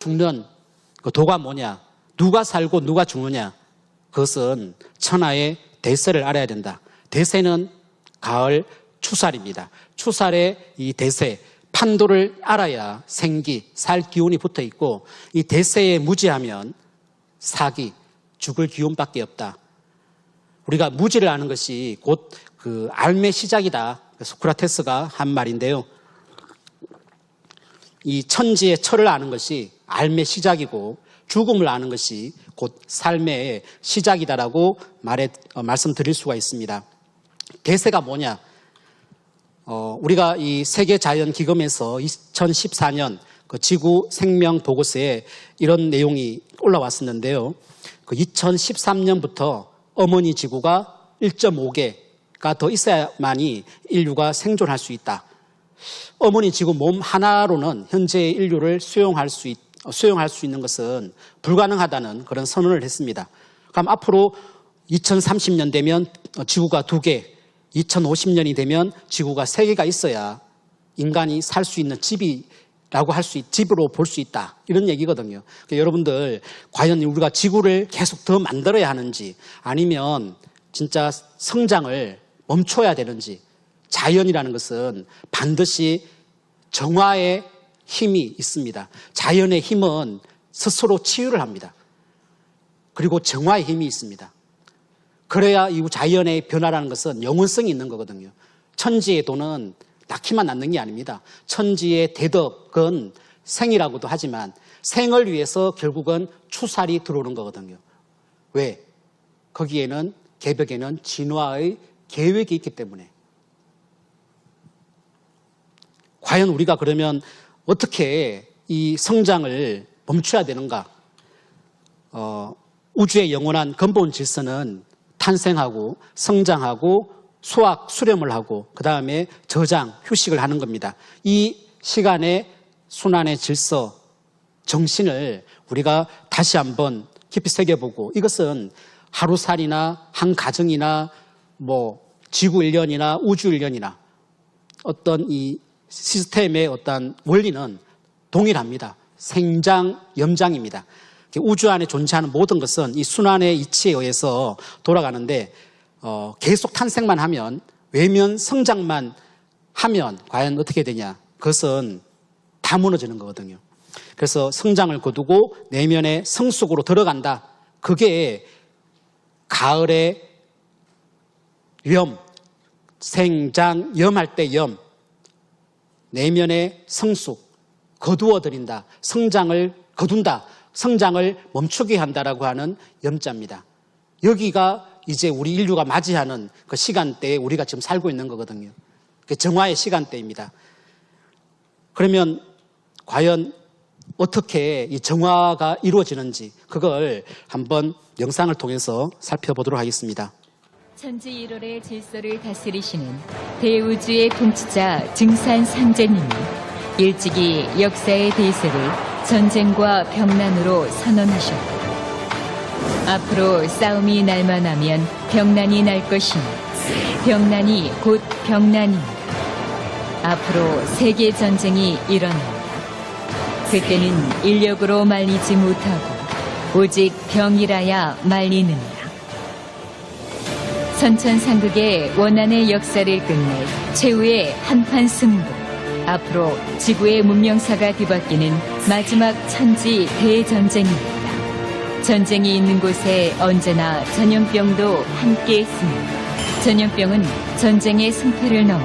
죽는 그 도가 뭐냐? 누가 살고 누가 죽느냐? 그것은 천하의 대세를 알아야 된다. 대세는 가을 추살입니다. 추살의 이 대세, 판도를 알아야 생기, 살 기운이 붙어 있고 이 대세에 무지하면 사기, 죽을 기운밖에 없다. 우리가 무지를 아는 것이 곧 그 앓음의 시작이다. 소크라테스가 한 말인데요. 이 천지의 철을 아는 것이 앓음의 시작이고 죽음을 아는 것이 곧 삶의 시작이다라고 말씀드릴 수가 있습니다. 대세가 뭐냐? 우리가 이 세계자연기금에서 2014년 그 지구 생명 보고서에 이런 내용이 올라왔었는데요. 그 2013년부터 어머니 지구가 1.5개가 더 있어야만이 인류가 생존할 수 있다. 어머니 지구 몸 하나로는 현재의 인류를 수용할 수 있는 것은 불가능하다는 그런 선언을 했습니다. 그럼 앞으로 2030년 되면 지구가 2개, 2050년이 되면 지구가 3개가 있어야 인간이 살 수 있는 집으로 볼 수 있다. 이런 얘기거든요. 그러니까 여러분들 과연 우리가 지구를 계속 더 만들어야 하는지 아니면 진짜 성장을 멈춰야 되는지. 자연이라는 것은 반드시 정화의 힘이 있습니다. 자연의 힘은 스스로 치유를 합니다. 그리고 정화의 힘이 있습니다. 그래야 이 자연의 변화라는 것은 영원성이 있는 거거든요. 천지의 도는 낳기만 낳는 게 아닙니다. 천지의 대덕은 생이라고도 하지만 생을 위해서 결국은 추살이 들어오는 거거든요. 왜? 거기에는 개벽에는 진화의 계획이 있기 때문에. 과연 우리가 그러면 어떻게 이 성장을 멈춰야 되는가? 우주의 영원한 근본 질서는 탄생하고 성장하고 수확, 수렴을 하고 그 다음에 저장, 휴식을 하는 겁니다. 이 시간의 순환의 질서, 정신을 우리가 다시 한번 깊이 새겨보고 이것은 하루살이나 한 가정이나 지구 일련이나 우주 일련이나 어떤 이 시스템의 어떤 원리는 동일합니다. 생장, 염장입니다. 우주 안에 존재하는 모든 것은 이 순환의 이치에 의해서 돌아가는데 계속 탄생만 하면 외면 성장만 하면 과연 어떻게 되냐? 그것은 다 무너지는 거거든요. 그래서 성장을 거두고 내면의 성숙으로 들어간다. 그게 가을의 염, 생장, 염할 때 염, 내면의 성숙, 거두어들인다. 성장을 거둔다. 성장을 멈추게 한다라고 하는 염자입니다. 여기가 이제 우리 인류가 맞이하는 그 시간대에 우리가 지금 살고 있는 거거든요. 정화의 시간대입니다. 그러면 과연 어떻게 이 정화가 이루어지는지 그걸 한번 영상을 통해서 살펴보도록 하겠습니다. 천지 1월의 질서를 다스리시는 대우주의 통치자 증산상제님이 일찍이 역사의 대세를 전쟁과 병난으로 선언하셨고 앞으로 싸움이 날만하면 병난이 날 것이니 병난이 곧 병난입니다. 앞으로 세계전쟁이 일어납니다. 그때는 인력으로 말리지 못하고 오직 병이라야 말리느니라. 선천상극의 원한의 역사를 끝낼 최후의 한판 승부. 앞으로 지구의 문명사가 뒤바뀌는 마지막 천지 대전쟁입니다. 전쟁이 있는 곳에 언제나 전염병도 함께 있습니다. 전염병은 전쟁의 승패를 넘어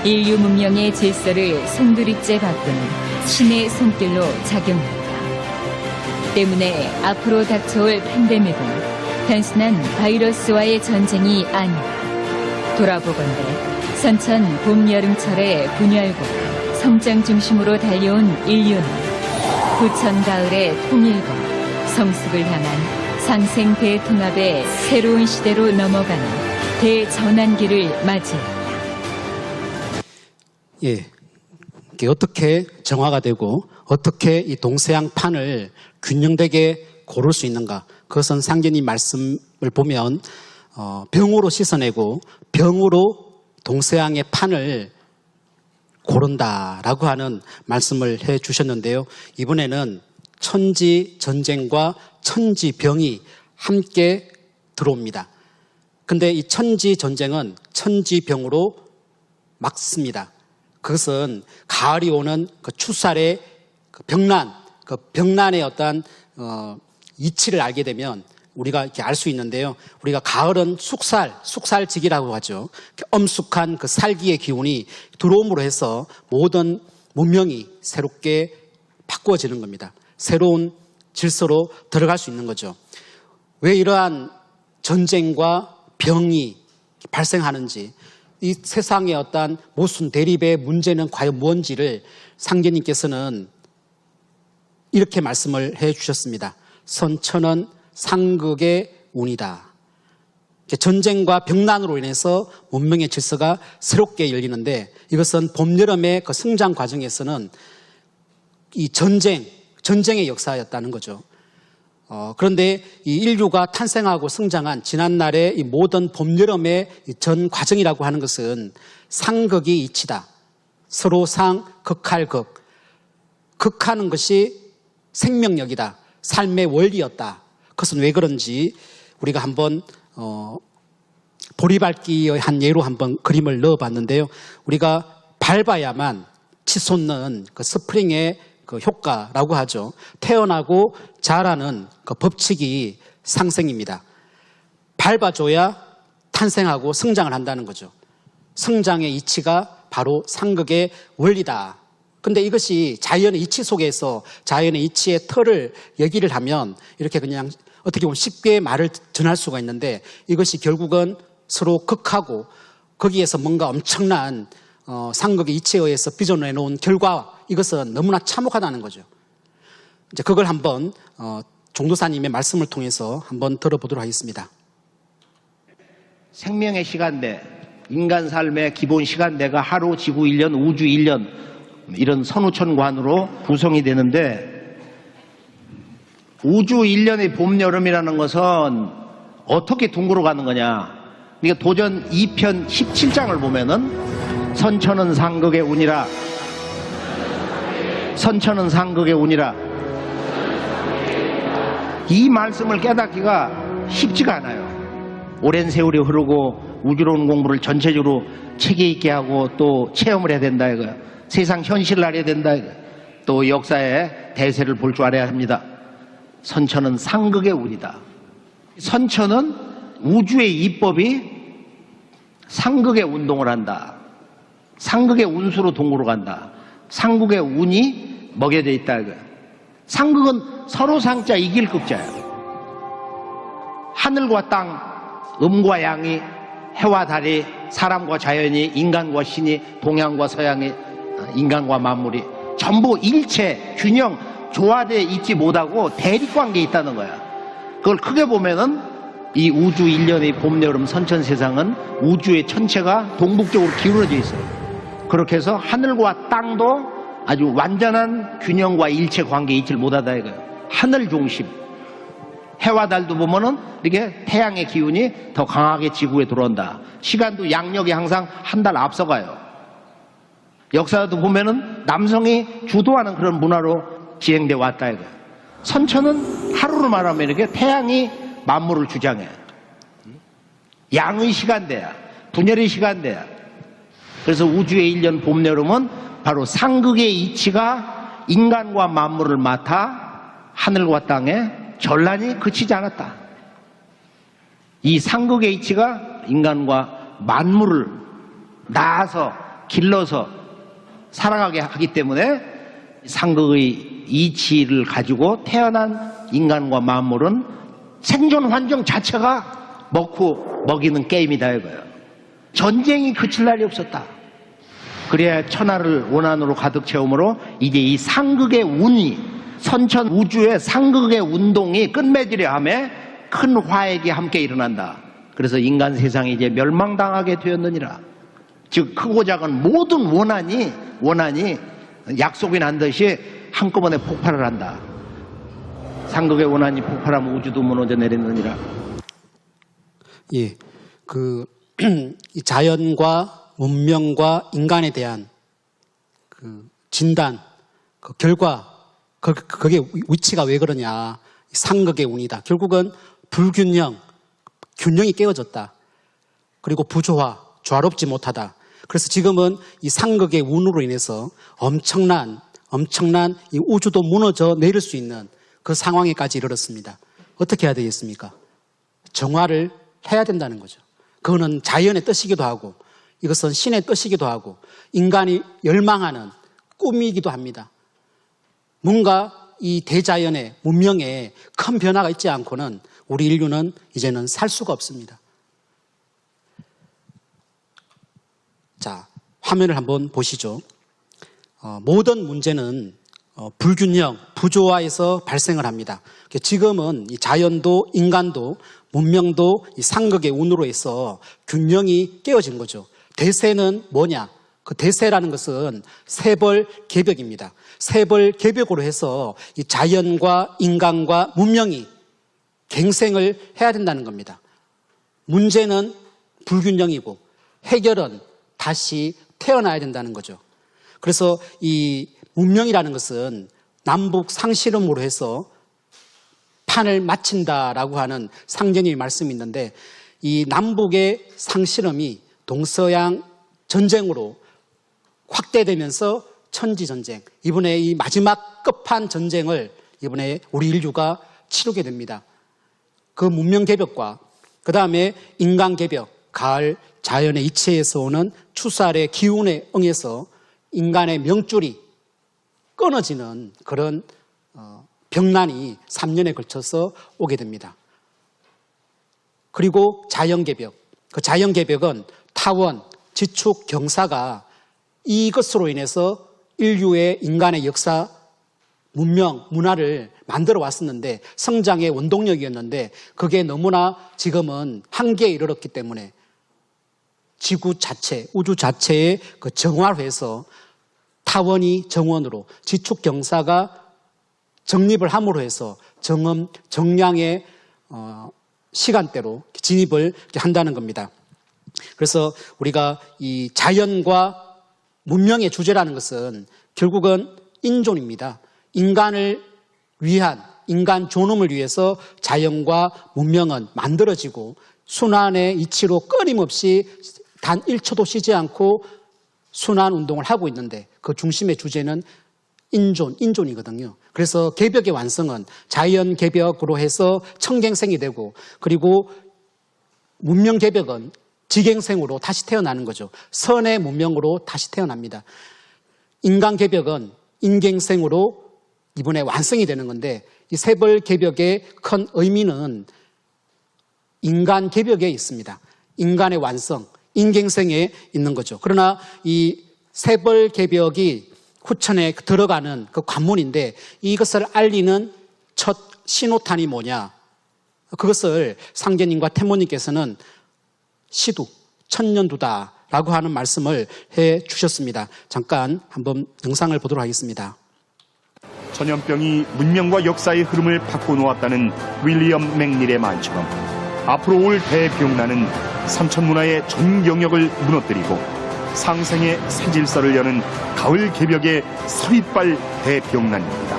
인류 문명의 질서를 송두리째 바꾸는 신의 손길로 작용합니다. 때문에 앞으로 닥쳐올 팬데믹은 단순한 바이러스와의 전쟁이 아니다. 돌아보건대 선천 봄 여름철의 분열과 성장 중심으로 달려온 인류는 부천 가을의 통일과 성숙을 향한 상생 대통합의 새로운 시대로 넘어가는 대전환기를 맞이합니다. 이게 어떻게 정화가 되고 어떻게 이 동서양 판을 균형되게 고를 수 있는가? 그것은 상제님 말씀을 보면 병으로 씻어내고 병으로 동서양의 판을 고른다라고 하는 말씀을 해 주셨는데요. 이번에는 천지 전쟁과 천지 병이 함께 들어옵니다. 근데 이 천지 전쟁은 천지 병으로 막습니다. 그것은 가을이 오는 그 추수살의 그 병난, 그 병난의 어떠한 이치를 알게 되면 우리가 이렇게 알 수 있는데요. 우리가 가을은 숙살지기라고 하죠. 엄숙한 그 살기의 기운이 들어옴으로 해서 모든 문명이 새롭게 바꾸어지는 겁니다. 새로운 질서로 들어갈 수 있는 거죠. 왜 이러한 전쟁과 병이 발생하는지, 이 세상의 어떠한 모순 대립의 문제는 과연 무엇인지를 상제님께서는 이렇게 말씀을 해 주셨습니다. 선천은 상극의 운이다. 전쟁과 병난으로 인해서 문명의 질서가 새롭게 열리는데, 이것은 봄, 여름의 그 성장 과정에서는 이 전쟁의 역사였다는 거죠. 그런데 이 인류가 탄생하고 성장한 지난날의 이 모든 봄, 여름의 전 과정이라고 하는 것은 상극이 이치다. 서로 상, 극할 극. 극하는 것이 생명력이다. 삶의 원리였다. 그것은 왜 그런지 우리가 한번 보리밟기의 한 예로 한번 그림을 넣어봤는데요. 우리가 밟아야만 치솟는 그 스프링의 그 효과라고 하죠. 태어나고 자라는 그 법칙이 상생입니다. 밟아줘야 탄생하고 성장을 한다는 거죠. 성장의 이치가 바로 상극의 원리다. 근데 이것이 자연의 이치 속에서 자연의 이치의 틀을 얘기를 하면 이렇게 그냥 어떻게 보면 쉽게 말을 전할 수가 있는데, 이것이 결국은 서로 극하고 거기에서 뭔가 엄청난 상극의 이치에 의해서 빚어내 놓은 결과, 이것은 너무나 참혹하다는 거죠. 이제 그걸 한번 종도사님의 말씀을 통해서 한번 들어보도록 하겠습니다. 생명의 시간대, 인간 삶의 기본 시간대가 하루, 지구 1년, 우주 1년, 이런 선우천관으로 구성이 되는데, 우주 1년의 봄, 여름이라는 것은 어떻게 둥그러 가는 거냐. 그러니까 도전 2편 17장을 보면은 선천은 상극의 운이라, 선천은 상극의 운이라, 이 말씀을 깨닫기가 쉽지가 않아요. 오랜 세월이 흐르고 우주론 공부를 전체적으로 체계 있게 하고 또 체험을 해야 된다 이거야. 세상 현실을 알아야 된다 이거야. 또 역사의 대세를 볼 줄 알아야 합니다. 선천은 상극의 운이다. 선천은 우주의 이법이 상극의 운동을 한다. 상극의 운수로 동으로 간다. 상극의 운이 먹여져 있다 이거야. 상극은 서로 상자 이길 극자야. 하늘과 땅, 음과 양이, 해와 달이, 사람과 자연이, 인간과 신이, 동양과 서양이, 인간과 만물이 전부 일체, 균형, 조화되어 있지 못하고 대립관계에 있다는 거야. 그걸 크게 보면은 이 우주 1년의 봄, 여름, 선천 세상은 우주의 전체가 동북쪽으로 기울어져 있어요. 그렇게 해서 하늘과 땅도 아주 완전한 균형과 일체 관계에 있지 못하다 이거예요. 하늘 중심. 해와 달도 보면은 이렇게 태양의 기운이 더 강하게 지구에 들어온다. 시간도 양력이 항상 한 달 앞서가요. 역사도 보면은 남성이 주도하는 그런 문화로 진행돼 왔다 이거예요. 선천은 하루로 말하면 이렇게 태양이 만물을 주장해. 양의 시간대야. 분열의 시간대야. 그래서 우주의 1년 봄, 여름은 바로 상극의 이치가 인간과 만물을 맡아 하늘과 땅에 전란이 그치지 않았다. 이 상극의 이치가 인간과 만물을 낳아서 길러서 살아가게 하기 때문에 상극의 이치를 가지고 태어난 인간과 만물은 생존 환경 자체가 먹고 먹이는 게임이다 이거예요. 전쟁이 그칠 날이 없었다. 그래야 천하를 원한으로 가득 채우므로 이제 이 상극의 운이, 선천 우주의 상극의 운동이 끝맺으려 하며 큰 화액이 함께 일어난다. 그래서 인간 세상이 이제 멸망당하게 되었느니라. 즉 크고 작은 모든 원한이 약속이 난 듯이 한꺼번에 폭발을 한다. 상극의 원한이 폭발하면 우주도 무너져 내렸느니라. 예, 이 자연과 문명과 인간에 대한 그 진단, 그 결과, 그게 위치가 왜 그러냐. 상극의 운이다. 결국은 불균형, 균형이 깨어졌다. 그리고 부조화, 조화롭지 못하다. 그래서 지금은 이 상극의 운으로 인해서 엄청난 이 우주도 무너져 내릴 수 있는 그 상황에까지 이르렀습니다. 어떻게 해야 되겠습니까? 정화를 해야 된다는 거죠. 그거는 자연의 뜻이기도 하고 이것은 신의 뜻이기도 하고 인간이 열망하는 꿈이기도 합니다. 뭔가 이 대자연의 문명에 큰 변화가 있지 않고는 우리 인류는 이제는 살 수가 없습니다. 자, 화면을 한번 보시죠. 모든 문제는 불균형, 부조화에서 발생을 합니다. 지금은 이 자연도 인간도 문명도 이 상극의 운으로 해서 균형이 깨어진 거죠. 대세는 뭐냐? 그 대세라는 것은 세벌개벽입니다. 세벌개벽으로 해서 이 자연과 인간과 문명이 갱생을 해야 된다는 겁니다. 문제는 불균형이고 해결은 다시 태어나야 된다는 거죠. 그래서 이 문명이라는 것은 남북 상실험으로 해서 판을 마친다라고 하는 상견례 말씀이 있는데 이 남북의 상실험이 동서양 전쟁으로 확대되면서 천지전쟁, 이번에 이 마지막 끝판 전쟁을 이번에 우리 인류가 치르게 됩니다. 그 문명개벽과 그 다음에 인간개벽, 가을 자연의 이치에서 오는 추수알의 기운에 응해서 인간의 명줄이 끊어지는 그런 병난이 3년에 걸쳐서 오게 됩니다. 그리고 자연개벽, 그 자연개벽은 타원, 지축, 경사가 이것으로 인해서 인류의 인간의 역사, 문명, 문화를 만들어 왔었는데 성장의 원동력이었는데 그게 너무나 지금은 한계에 이르렀기 때문에 지구 자체, 우주 자체의 그 정화로 해서 타원이 정원으로 지축 경사가 정립을 함으로 해서 정음, 정량의 시간대로 진입을 한다는 겁니다. 그래서 우리가 이 자연과 문명의 주제라는 것은 결국은 인존입니다. 인간을 위한, 인간 존엄을 위해서 자연과 문명은 만들어지고 순환의 이치로 끊임없이 단 1초도 쉬지 않고 순환 운동을 하고 있는데 그 중심의 주제는 인존이거든요. 그래서 개벽의 완성은 자연 개벽으로 해서 청갱생이 되고 그리고 문명 개벽은 지갱생으로 다시 태어나는 거죠. 선의 문명으로 다시 태어납니다. 인간 개벽은 인갱생으로 이번에 완성이 되는 건데 이 세벌 개벽의 큰 의미는 인간 개벽에 있습니다. 인간의 완성, 인갱생에 있는 거죠. 그러나 이 세벌 개벽이 후천에 들어가는 그 관문인데 이것을 알리는 첫 신호탄이 뭐냐? 그것을 상제님과 태모님께서는 시두, 천년두다라고 하는 말씀을 해 주셨습니다. 잠깐 한번 영상을 보도록 하겠습니다. 전염병이 문명과 역사의 흐름을 바꿔놓았다는 윌리엄 맥닐의 말처럼 앞으로 올 대병난은 삼천문화의 전 영역을 무너뜨리고 상생의 새 질서를 여는 가을 개벽의 서윗발 대병난입니다.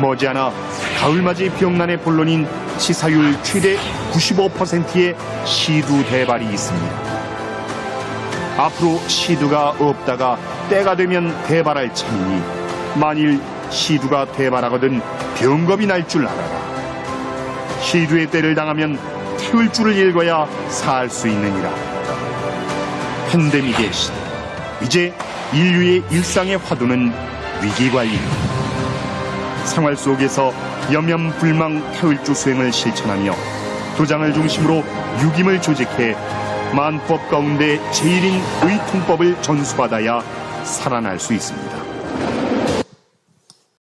머지않아 가을맞이 병난의 본론인 치사율 최대 95%의 시두 대발이 있습니다. 앞으로 시두가 없다가 때가 되면 대발할 참이니 만일 시두가 대발하거든 병겁이 날 줄 알아라. 시두의 때를 당하면 태울 줄을 읽어야 살 수 있느니라. 팬데믹의 시대, 이제 인류의 일상의 화두는 위기관리입니다. 생활 속에서 염염불망 태울주 수행을 실천하며 도장을 중심으로 유김을 조직해 만법 가운데 제일인 의통법을 전수받아야 살아날 수 있습니다.